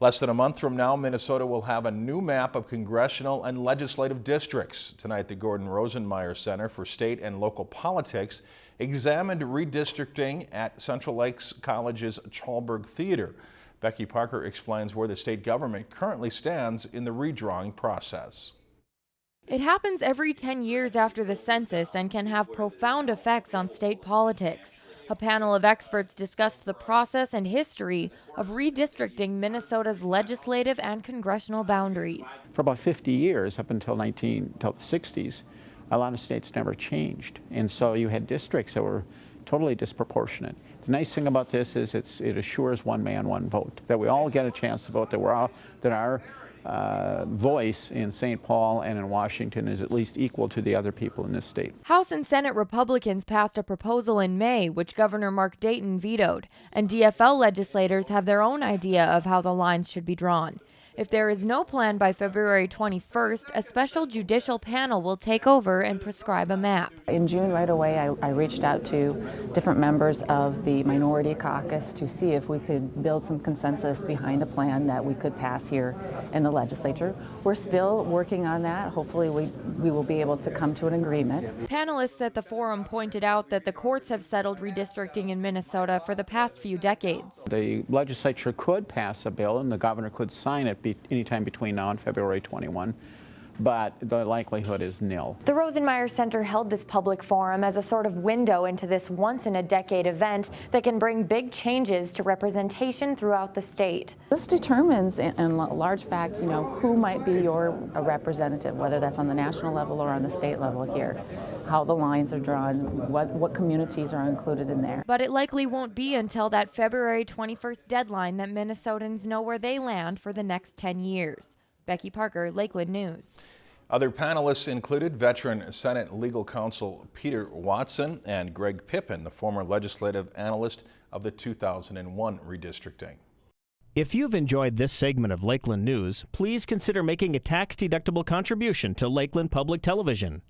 Less than a month from now, Minnesota will have a new map of congressional and legislative districts. Tonight, the Gordon Rosenmeyer Center for State and Local Politics examined redistricting at Central Lakes College's Chalberg Theater. Becky Parker explains where the state government currently stands in the redrawing process. It happens every 10 years after the census and can have profound effects on state politics. A panel of experts discussed the process and history of redistricting Minnesota's legislative and congressional boundaries. For about 50 years, up until the 60s, a lot of states never changed. And so you had districts that were totally disproportionate. The nice thing about this is it assures one man, one vote, that we all get a chance to vote, that our voice in St. Paul and in Washington is at least equal to the other people in this state. House and Senate Republicans passed a proposal in May, which Governor Mark Dayton vetoed, and DFL legislators have their own idea of how the lines should be drawn. If there is no plan by February 21st, a special judicial panel will take over and prescribe a map. In June, right away, I reached out to different members of the minority caucus to see if we could build some consensus behind a plan that we could pass here in the legislature. We're still working on that. Hopefully we will be able to come to an agreement. Panelists at the forum pointed out that the courts have settled redistricting in Minnesota for the past few decades. The legislature could pass a bill and the governor could sign it anytime between now and February 21, but the likelihood is nil. The Rosenmeyer Center held this public forum as a sort of window into this once-in-a-decade event that can bring big changes to representation throughout the state. This determines, in large fact, who might be your representative, whether that's on the national level or on the state level here, how the lines are drawn, what communities are included in there. But it likely won't be until that February 21st deadline that Minnesotans know where they land for the next 10 years. Becky Parker, Lakeland News. Other panelists included veteran Senate legal counsel Peter Watson and Greg Pippin, the former legislative analyst of the 2001 redistricting. If you've enjoyed this segment of Lakeland News, please consider making a tax-deductible contribution to Lakeland Public Television.